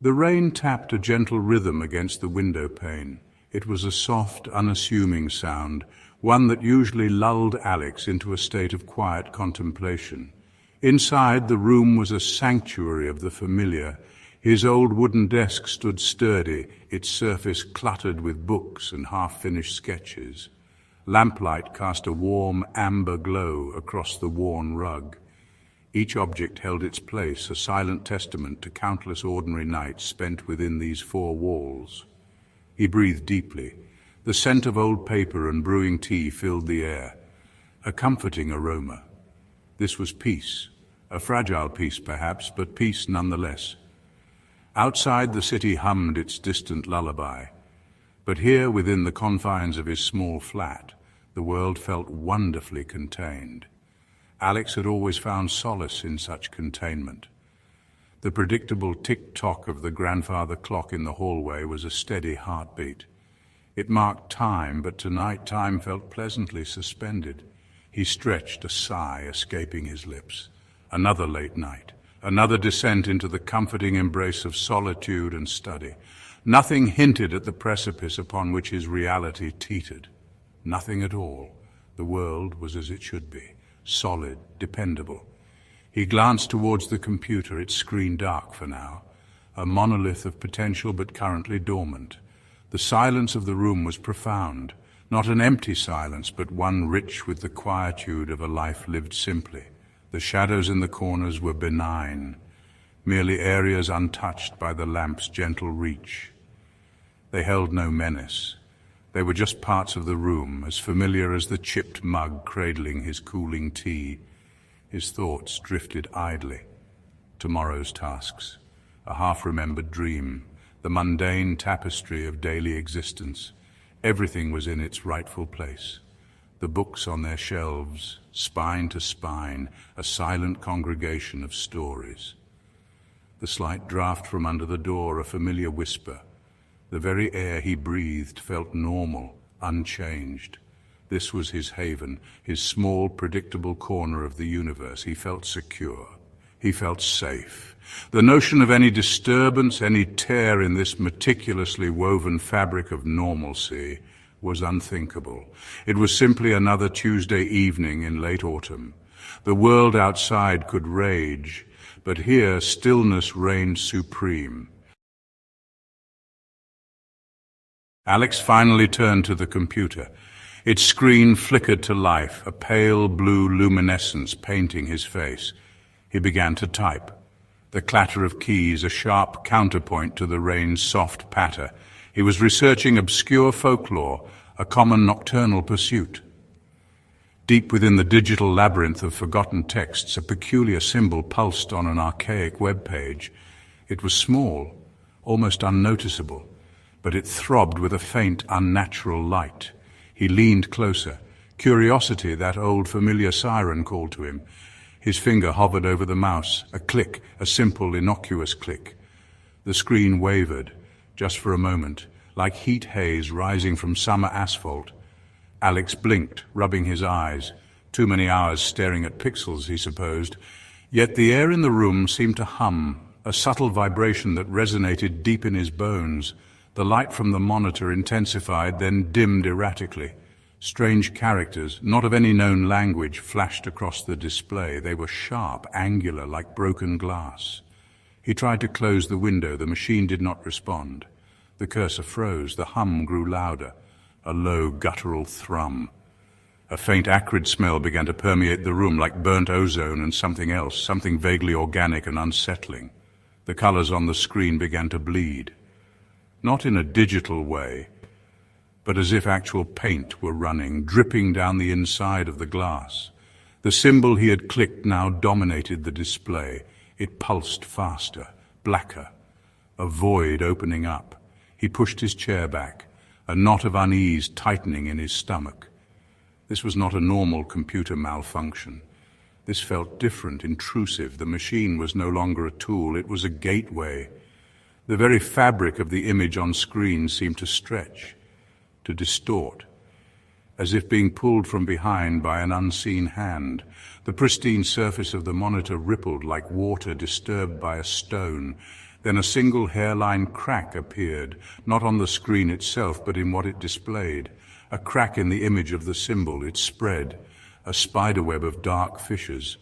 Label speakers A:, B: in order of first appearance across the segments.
A: The rain tapped a gentle rhythm against the window pane. It was a soft, unassuming sound, one that usually lulled Alex into a state of quiet contemplation. Inside, the room was a sanctuary of the familiar. His old wooden desk stood sturdy, its surface cluttered with books and half-finished sketches. Lamplight cast a warm, amber glow across the worn rug. Each object held its place, a silent testament to countless ordinary nights spent within these four walls. He breathed deeply. The scent of old paper and brewing tea filled the air, a comforting aroma. This was peace, a fragile peace perhaps, but peace nonetheless. Outside, the city hummed its distant lullaby, but here, within the confines of his small flat, the world felt wonderfully contained. Alex had always found solace in such containment. The predictable tick-tock of the grandfather clock in the hallway was a steady heartbeat. It marked time, but tonight time felt pleasantly suspended. He stretched, a sigh escaping his lips. Another late night, another descent into the comforting embrace of solitude and study. Nothing hinted at the precipice upon which his reality teetered. Nothing at all. The world was as it should be. Solid, dependable. He glanced towards the computer, its screen dark for now, a monolith of potential but currently dormant. The silence of the room was profound, not an empty silence, but one rich with the quietude of a life lived simply. The shadows in the corners were benign, merely areas untouched by the lamp's gentle reach. They held no menace. They were just parts of the room, as familiar as the chipped mug cradling his cooling tea. His thoughts drifted idly. Tomorrow's tasks, a half-remembered dream, the mundane tapestry of daily existence. Everything was in its rightful place. The books on their shelves, spine to spine, a silent congregation of stories. The slight draft from under the door, a familiar whisper. The very air he breathed felt normal, unchanged. This was his haven, his small, predictable corner of the universe. He felt secure. He felt safe. The notion of any disturbance, any tear in this meticulously woven fabric of normalcy was unthinkable. It was simply another Tuesday evening in late autumn. The world outside could rage, but here stillness reigned supreme. Alex finally turned to the computer. Its screen flickered to life, a pale blue luminescence painting his face. He began to type. The clatter of keys, a sharp counterpoint to the rain's soft patter. He was researching obscure folklore, a common nocturnal pursuit. Deep within the digital labyrinth of forgotten texts, a peculiar symbol pulsed on an archaic web page. It was small, almost unnoticeable, but it throbbed with a faint, unnatural light. He leaned closer. Curiosity, that old familiar siren, called to him. His finger hovered over the mouse. A click, a simple, innocuous click. The screen wavered, just for a moment, like heat haze rising from summer asphalt. Alex blinked, rubbing his eyes. Too many hours staring at pixels, he supposed. Yet the air in the room seemed to hum, a subtle vibration that resonated deep in his bones. The light from the monitor intensified, then dimmed erratically. Strange characters, not of any known language, flashed across the display. They were sharp, angular, like broken glass. He tried to close the window. The machine did not respond. The cursor froze. The hum grew louder, a low, guttural thrum. A faint, acrid smell began to permeate the room, like burnt ozone and something else, something vaguely organic and unsettling. The colors on the screen began to bleed. Not in a digital way, but as if actual paint were running, dripping down the inside of the glass. The symbol he had clicked now dominated the display. It pulsed faster, blacker, a void opening up. He pushed his chair back, a knot of unease tightening in his stomach. This was not a normal computer malfunction. This felt different, intrusive. The machine was no longer a tool, it was a gateway. The very fabric of the image on screen seemed to stretch, to distort, as if being pulled from behind by an unseen hand. The pristine surface of the monitor rippled like water disturbed by a stone. Then a single hairline crack appeared, not on the screen itself, but in what it displayed. A crack in the image of the symbol. It spread, a spiderweb of dark fissures.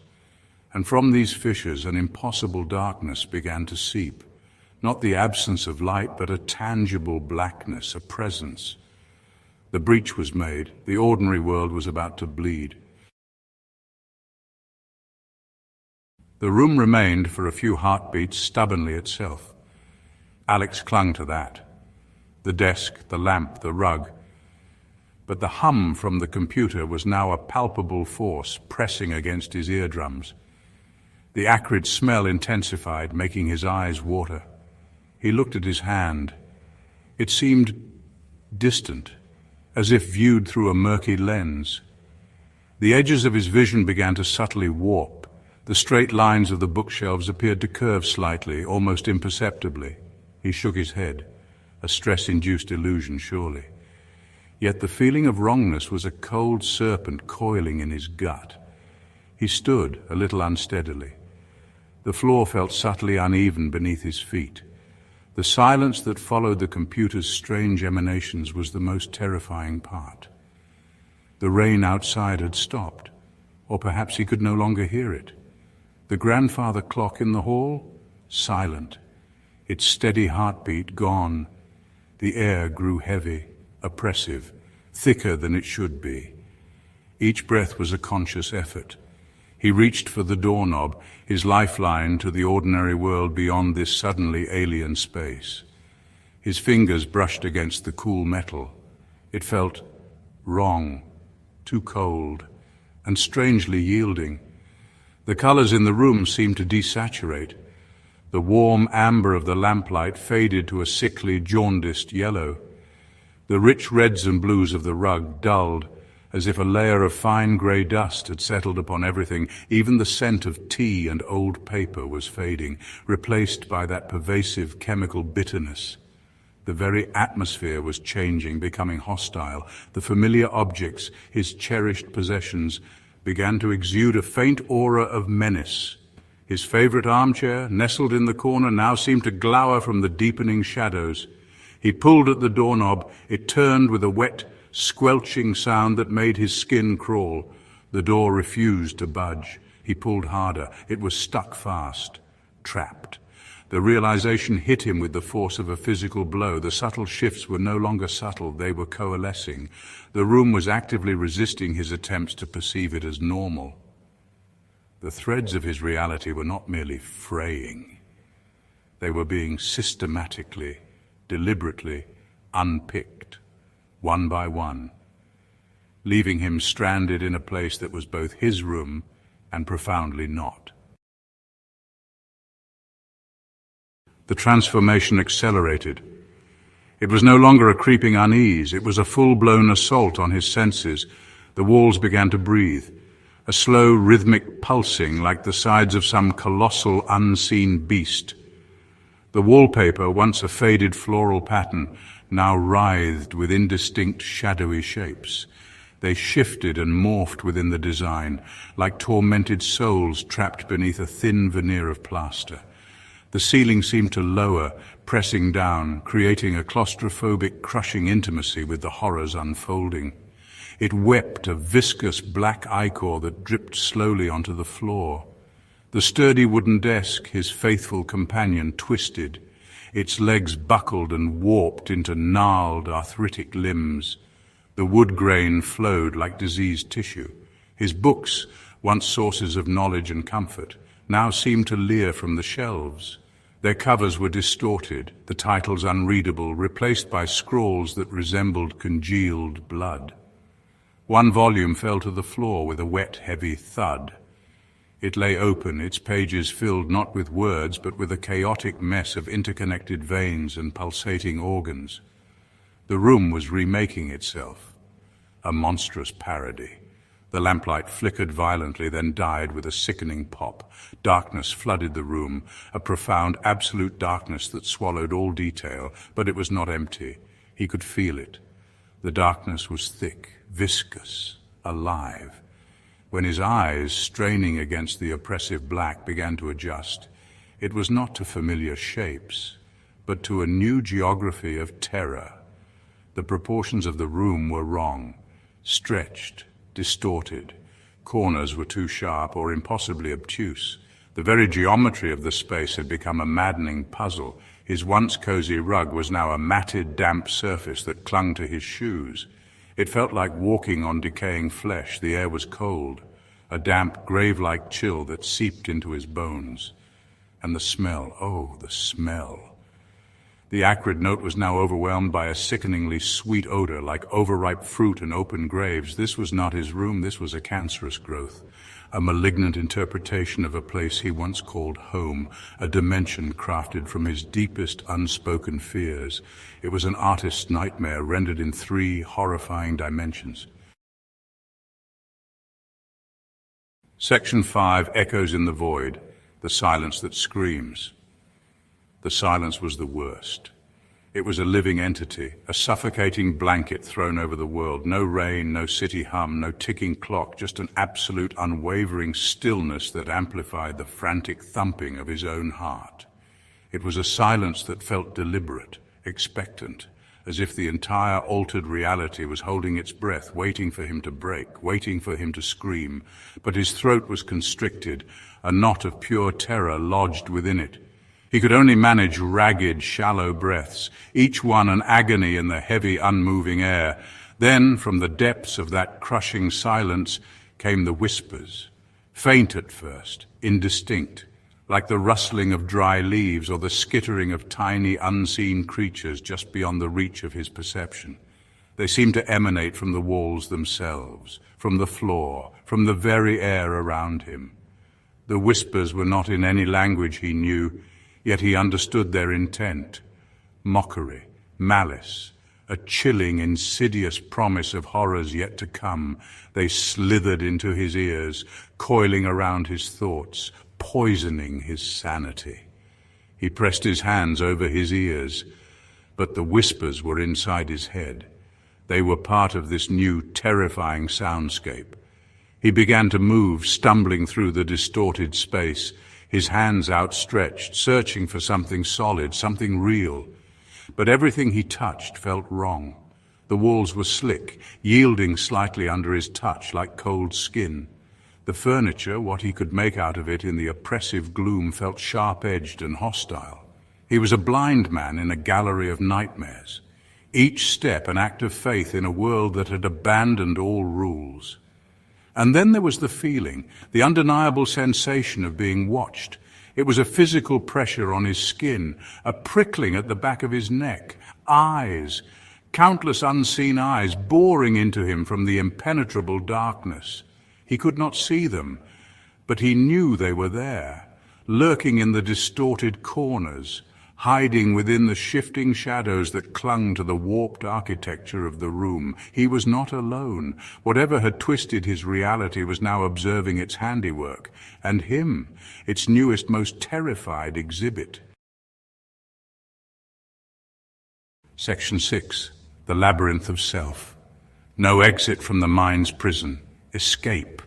A: And from these fissures an impossible darkness began to seep. Not the absence of light, but a tangible blackness, a presence. The breach was made. The ordinary world was about to bleed. The room remained for a few heartbeats stubbornly itself. Alex clung to that. The desk, the lamp, the rug. But the hum from the computer was now a palpable force pressing against his eardrums. The acrid smell intensified, making his eyes water. He looked at his hand. It seemed distant, as if viewed through a murky lens. The edges of his vision began to subtly warp. The straight lines of the bookshelves appeared to curve slightly, almost imperceptibly. He shook his head. A stress-induced illusion, surely. Yet the feeling of wrongness was a cold serpent coiling in his gut. He stood, a little unsteadily. The floor felt subtly uneven beneath his feet. The silence that followed the computer's strange emanations was the most terrifying part. The rain outside had stopped, or perhaps he could no longer hear it. The grandfather clock in the hall, silent, its steady heartbeat gone. The air grew heavy, oppressive, thicker than it should be. Each breath was a conscious effort. He reached for the doorknob, his lifeline to the ordinary world beyond this suddenly alien space. His fingers brushed against the cool metal. It felt wrong, too cold, and strangely yielding. The colors in the room seemed to desaturate. The warm amber of the lamplight faded to a sickly, jaundiced yellow. The rich reds and blues of the rug dulled, as if a layer of fine grey dust had settled upon everything. Even the scent of tea and old paper was fading, replaced by that pervasive chemical bitterness. The very atmosphere was changing, becoming hostile. The familiar objects, his cherished possessions, began to exude a faint aura of menace. His favorite armchair, nestled in the corner, now seemed to glower from the deepening shadows. He pulled at the doorknob. It turned with a wet, squelching sound that made his skin crawl. The door refused to budge. He pulled harder. It was stuck fast, trapped. The realization hit him with the force of a physical blow. The subtle shifts were no longer subtle, they were coalescing. The room was actively resisting his attempts to perceive it as normal. The threads of his reality were not merely fraying. They were being systematically, deliberately unpicked, one by one, leaving him stranded in a place that was both his room and profoundly not. The transformation accelerated. It was no longer a creeping unease. It was a full-blown assault on his senses. The walls began to breathe, a slow, rhythmic pulsing like the sides of some colossal, unseen beast. The wallpaper, once a faded floral pattern, now writhed with indistinct, shadowy shapes. They shifted and morphed within the design, like tormented souls trapped beneath a thin veneer of plaster. The ceiling seemed to lower, pressing down, creating a claustrophobic, crushing intimacy with the horrors unfolding. It wept, a viscous black ichor that dripped slowly onto the floor. The sturdy wooden desk, his faithful companion, twisted. Its legs buckled and warped into gnarled, arthritic limbs. The wood grain flowed like diseased tissue. His books, once sources of knowledge and comfort, now seemed to leer from the shelves. Their covers were distorted, the titles unreadable, replaced by scrawls that resembled congealed blood. One volume fell to the floor with a wet, heavy thud. It lay open, its pages filled not with words, but with a chaotic mess of interconnected veins and pulsating organs. The room was remaking itself, a monstrous parody. The lamplight flickered violently, then died with a sickening pop. Darkness flooded the room, a profound, absolute darkness that swallowed all detail, but it was not empty. He could feel it. The darkness was thick, viscous, alive. When his eyes, straining against the oppressive black, began to adjust, It was not to familiar shapes, but to a new geography of terror. The proportions of the room were wrong, stretched, distorted. Corners were too sharp or impossibly obtuse. The very geometry of the space had become a maddening puzzle. His once cozy rug was now a matted, damp surface that clung to his shoes. It felt like walking on decaying flesh. The air was cold, a damp, grave-like chill that seeped into his bones. And the smell, oh, the smell. The acrid note was now overwhelmed by a sickeningly sweet odor, like overripe fruit and open graves. This was not his room, this was a cancerous growth, a malignant interpretation of a place he once called home, a dimension crafted from his deepest unspoken fears. It was an artist's nightmare rendered in 3 horrifying dimensions. Section 5 echoes in the void, the silence that screams. The silence was the worst. It was a living entity, a suffocating blanket thrown over the world. No rain, no city hum, no ticking clock, just an absolute unwavering stillness that amplified the frantic thumping of his own heart. It was a silence that felt deliberate, expectant, as if the entire altered reality was holding its breath, waiting for him to break, waiting for him to scream. But his throat was constricted, a knot of pure terror lodged within it. He could only manage ragged, shallow breaths, each one an agony in the heavy, unmoving air. Then, from the depths of that crushing silence, came the whispers, faint at first, indistinct, like the rustling of dry leaves or the skittering of tiny, unseen creatures just beyond the reach of his perception. They seemed to emanate from the walls themselves, from the floor, from the very air around him. The whispers were not in any language he knew, yet he understood their intent. Mockery, malice, a chilling, insidious promise of horrors yet to come. They slithered into his ears, coiling around his thoughts, poisoning his sanity. He pressed his hands over his ears, but the whispers were inside his head. They were part of this new, terrifying soundscape. He began to move, stumbling through the distorted space, his hands outstretched, searching for something solid, something real. But everything he touched felt wrong. The walls were slick, yielding slightly under his touch like cold skin. The furniture, what he could make out of it in the oppressive gloom, felt sharp-edged and hostile. He was a blind man in a gallery of nightmares, each step an act of faith in a world that had abandoned all rules. And then there was the feeling, the undeniable sensation of being watched. It was a physical pressure on his skin, a prickling at the back of his neck, eyes, countless unseen eyes boring into him from the impenetrable darkness. He could not see them, but he knew they were there, lurking in the distorted corners, hiding within the shifting shadows that clung to the warped architecture of the room. He was not alone. Whatever had twisted his reality was now observing its handiwork, and him, its newest, most terrified exhibit. Section 6. The Labyrinth of Self. No exit from the mind's prison. Escape.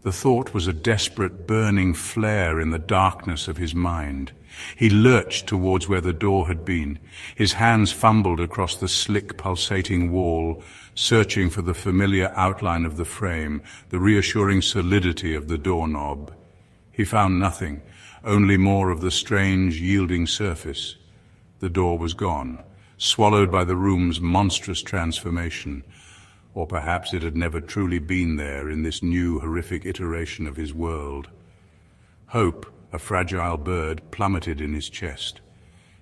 A: The thought was a desperate, burning flare in the darkness of his mind. He lurched towards where the door had been. His hands fumbled across the slick, pulsating wall, searching for the familiar outline of the frame, the reassuring solidity of the doorknob. He found nothing, only more of the strange, yielding surface. The door was gone, swallowed by the room's monstrous transformation. Or perhaps it had never truly been there in this new, horrific iteration of his world. Hope, a fragile bird, plummeted in his chest.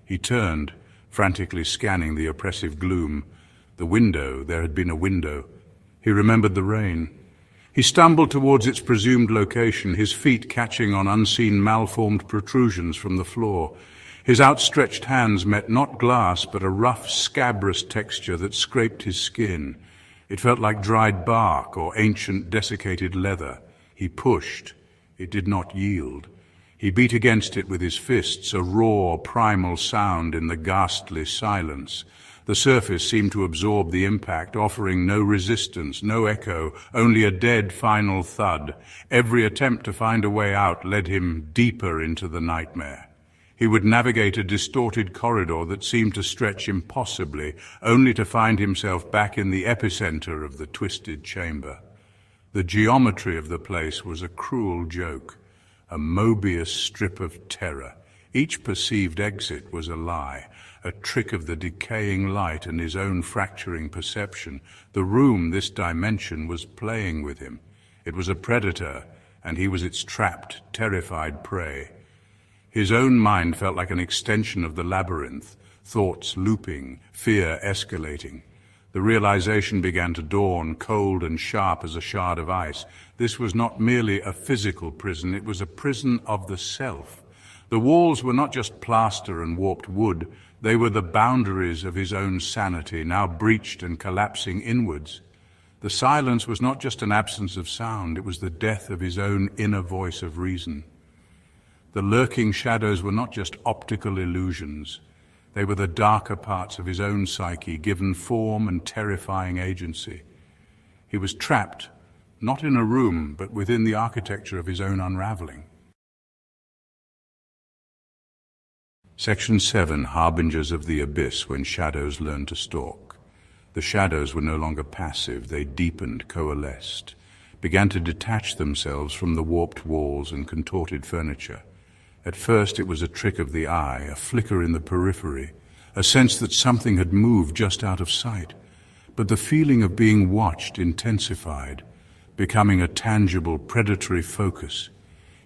A: He turned, frantically scanning the oppressive gloom. The window, there had been a window. He remembered the rain. He stumbled towards its presumed location, his feet catching on unseen malformed protrusions from the floor. His outstretched hands met not glass, but a rough, scabrous texture that scraped his skin. It felt like dried bark or ancient desiccated leather. He pushed. It did not yield. He beat against it with his fists, a raw, primal sound in the ghastly silence. The surface seemed to absorb the impact, offering no resistance, no echo, only a dead final thud. Every attempt to find a way out led him deeper into the nightmare. He would navigate a distorted corridor that seemed to stretch impossibly, only to find himself back in the epicenter of the twisted chamber. The geometry of the place was a cruel joke, a Mobius strip of terror. Each perceived exit was a lie, a trick of the decaying light and his own fracturing perception. The room, this dimension, was playing with him. It was a predator, and he was its trapped, terrified prey. His own mind felt like an extension of the labyrinth, thoughts looping, fear escalating. The realization began to dawn, cold and sharp as a shard of ice. This was not merely a physical prison, it was a prison of the self. The walls were not just plaster and warped wood, they were the boundaries of his own sanity, now breached and collapsing inwards. The silence was not just an absence of sound, it was the death of his own inner voice of reason. The lurking shadows were not just optical illusions, they were the darker parts of his own psyche, given form and terrifying agency. He was trapped, not in a room, but within the architecture of his own unraveling. Section 7, Harbingers of the Abyss, when shadows learn to stalk. The shadows were no longer passive, they deepened, coalesced, began to detach themselves from the warped walls and contorted furniture. At first it was a trick of the eye, a flicker in the periphery, a sense that something had moved just out of sight. But the feeling of being watched intensified, becoming a tangible, predatory focus.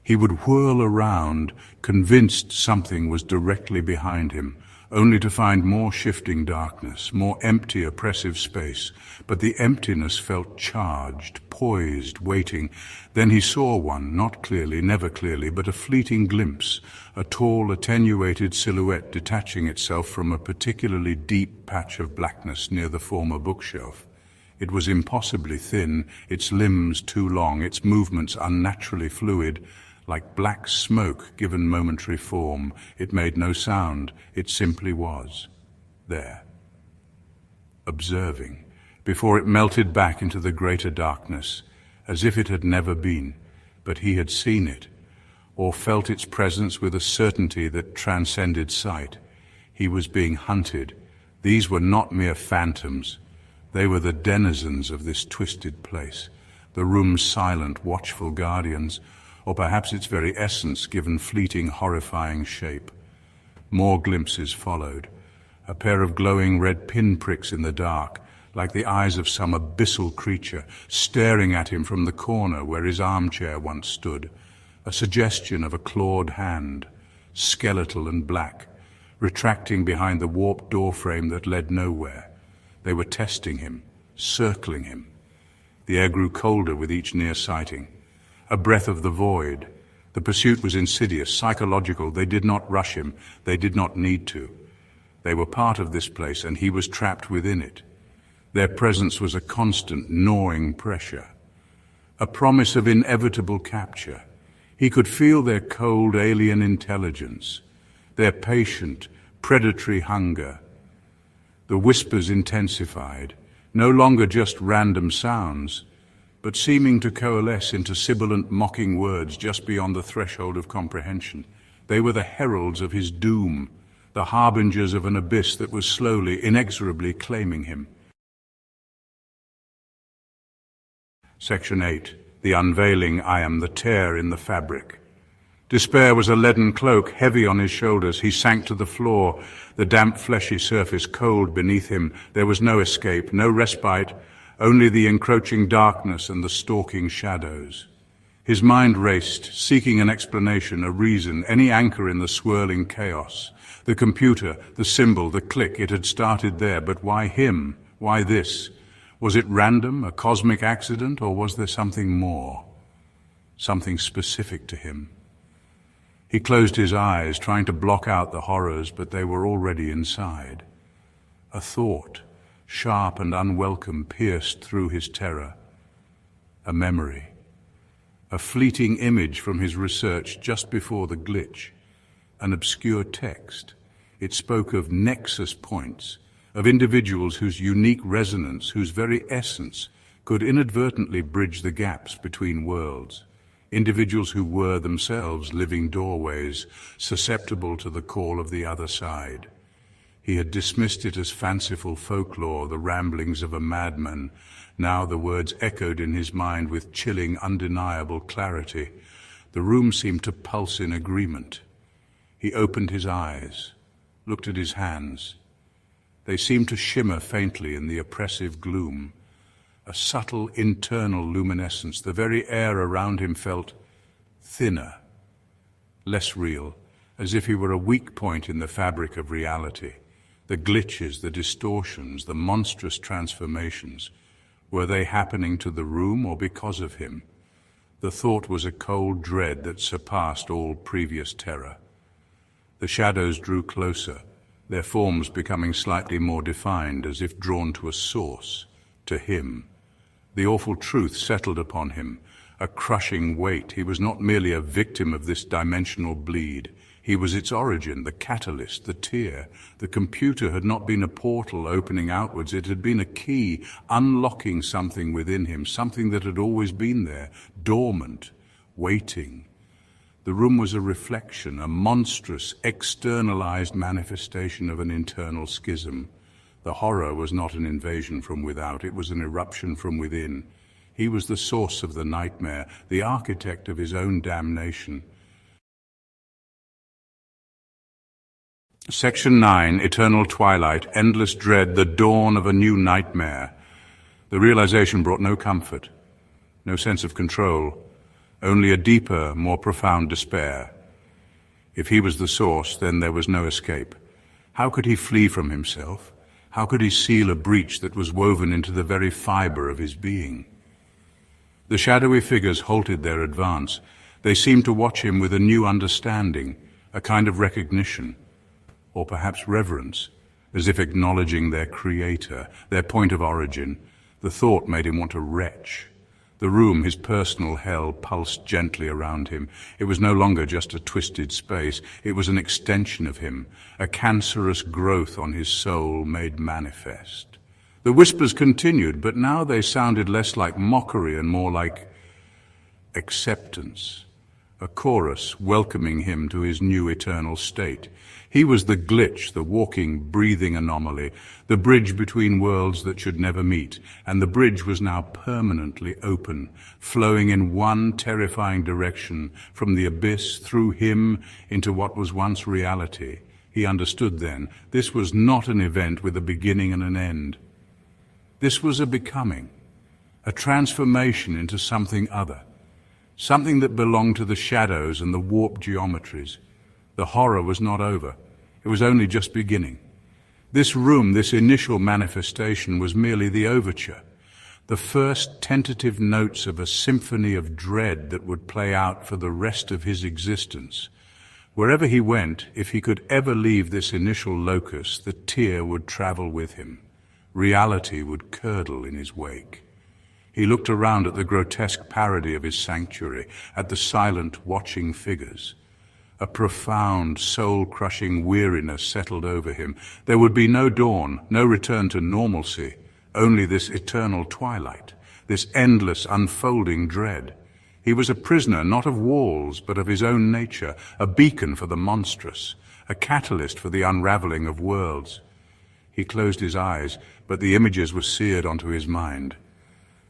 A: He would whirl around, convinced something was directly behind him, only to find more shifting darkness, more empty, oppressive space. But the emptiness felt charged, poised, waiting. Then he saw one, not clearly, never clearly, but a fleeting glimpse, a tall, attenuated silhouette detaching itself from a particularly deep patch of blackness near the former bookshelf. It was impossibly thin, its limbs too long, its movements unnaturally fluid. Like black smoke given momentary form, it made no sound, it simply was there, observing, before it melted back into the greater darkness, as if it had never been, but he had seen it, or felt its presence with a certainty that transcended sight. He was being hunted. These were not mere phantoms, they were the denizens of this twisted place, the room's silent, watchful guardians, or perhaps its very essence given fleeting, horrifying shape. More glimpses followed, a pair of glowing red pinpricks in the dark, like the eyes of some abyssal creature, staring at him from the corner where his armchair once stood, a suggestion of a clawed hand, skeletal and black, retracting behind the warped doorframe that led nowhere. They were testing him, circling him. The air grew colder with each near sighting. A breath of the void. The pursuit was insidious, psychological. They did not rush him. They did not need to. They were part of this place, and he was trapped within it. Their presence was a constant, gnawing pressure, a promise of inevitable capture. He could feel their cold, alien intelligence, their patient, predatory hunger. The whispers intensified, no longer just random sounds, but seeming to coalesce into sibilant, mocking words just beyond the threshold of comprehension. They were the heralds of his doom, the harbingers of an abyss that was slowly, inexorably claiming him. Section 8. The unveiling I am, the tear in the fabric. Despair was a leaden cloak, heavy on his shoulders. He sank to the floor, the damp, fleshy surface cold beneath him. There was no escape, no respite, only the encroaching darkness and the stalking shadows. His mind raced, seeking an explanation, a reason, any anchor in the swirling chaos. The computer, the symbol, the click, it had started there, but why him? Why this? Was it random, a cosmic accident, or was there something more? Something specific to him? He closed his eyes, trying to block out the horrors, but they were already inside. A thought, sharp and unwelcome, pierced through his terror. A memory. A fleeting image from his research just before the glitch. An obscure text. It spoke of nexus points, of individuals whose unique resonance, whose very essence, could inadvertently bridge the gaps between worlds. Individuals who were themselves living doorways, susceptible to the call of the other side. He had dismissed it as fanciful folklore, the ramblings of a madman. Now the words echoed in his mind with chilling, undeniable clarity. The room seemed to pulse in agreement. He opened his eyes, looked at his hands. They seemed to shimmer faintly in the oppressive gloom. A subtle internal luminescence. The very air around him felt thinner, less real, as if he were a weak point in the fabric of reality. The glitches, the distortions, the monstrous transformations, were they happening to the room or because of him? The thought was a cold dread that surpassed all previous terror. The shadows drew closer, their forms becoming slightly more defined, as if drawn to a source, to him. The awful truth settled upon him, a crushing weight. He was not merely a victim of this dimensional bleed. He was its origin, the catalyst, the tear. The computer had not been a portal opening outwards. It had been a key, unlocking something within him, something that had always been there, dormant, waiting. The room was a reflection, a monstrous, externalized manifestation of an internal schism. The horror was not an invasion from without, it was an eruption from within. He was the source of the nightmare, the architect of his own damnation. Section 9, Eternal Twilight, Endless Dread, the Dawn of a New Nightmare. The realization brought no comfort, no sense of control, only a deeper, more profound despair. If he was the source, then there was no escape. How could he flee from himself? How could he seal a breach that was woven into the very fiber of his being? The shadowy figures halted their advance. They seemed to watch him with a new understanding, a kind of recognition, or perhaps reverence, as if acknowledging their creator, their point of origin. The thought made him want to retch. The room, his personal hell, pulsed gently around him. It was no longer just a twisted space. It was an extension of him, a cancerous growth on his soul made manifest. The whispers continued, but now they sounded less like mockery and more like acceptance, a chorus welcoming him to his new eternal state. He was the glitch, the walking, breathing anomaly, the bridge between worlds that should never meet, and the bridge was now permanently open, flowing in one terrifying direction, from the abyss through him into what was once reality. He understood then, this was not an event with a beginning and an end. This was a becoming, a transformation into something other, something that belonged to the shadows and the warped geometries. The horror was not over. It was only just beginning. This room, this initial manifestation, was merely the overture, the first tentative notes of a symphony of dread that would play out for the rest of his existence. Wherever he went, if he could ever leave this initial locus, the tear would travel with him. Reality would curdle in his wake. He looked around at the grotesque parody of his sanctuary, at the silent, watching figures. A profound, soul-crushing weariness settled over him. There would be no dawn, no return to normalcy, only this eternal twilight, this endless, unfolding dread. He was a prisoner not of walls, but of his own nature, a beacon for the monstrous, a catalyst for the unraveling of worlds. He closed his eyes, but the images were seared onto his mind.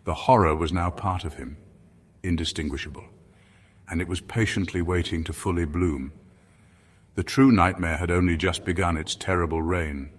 A: The horror was now part of him, indistinguishable, and it was patiently waiting to fully bloom. The true nightmare had only just begun its terrible reign.